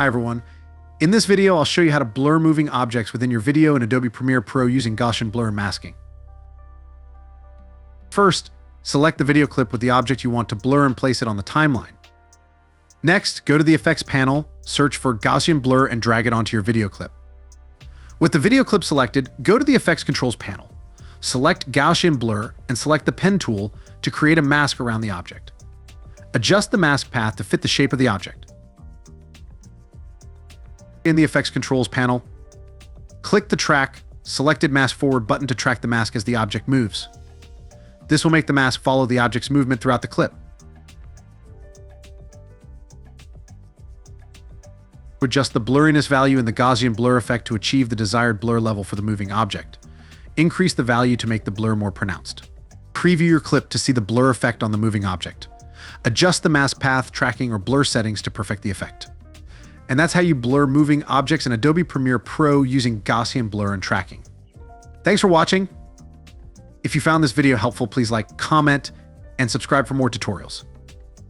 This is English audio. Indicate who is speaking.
Speaker 1: Hi everyone. In this video, I'll show you how to blur moving objects within your video in Adobe Premiere Pro using Gaussian blur and masking. First, select the video clip with the object you want to blur and place it on the timeline. Next, go to the Effects panel, search for Gaussian blur and drag it onto your video clip. With the video clip selected, go to the Effects Controls panel. Select Gaussian blur and select the pen tool to create a mask around the object. Adjust the mask path to fit the shape of the object. In the Effects Controls panel, click the Track Selected Mask Forward button to track the mask as the object moves. This will make the mask follow the object's movement throughout the clip. Adjust the blurriness value in the Gaussian blur effect to achieve the desired blur level for the moving object. Increase the value to make the blur more pronounced. Preview your clip to see the blur effect on the moving object. Adjust the mask path, tracking, or blur settings to perfect the effect. And that's how you blur moving objects in Adobe Premiere Pro using Gaussian blur and tracking. Thanks for watching. If you found this video helpful, please like, comment, and subscribe for more tutorials.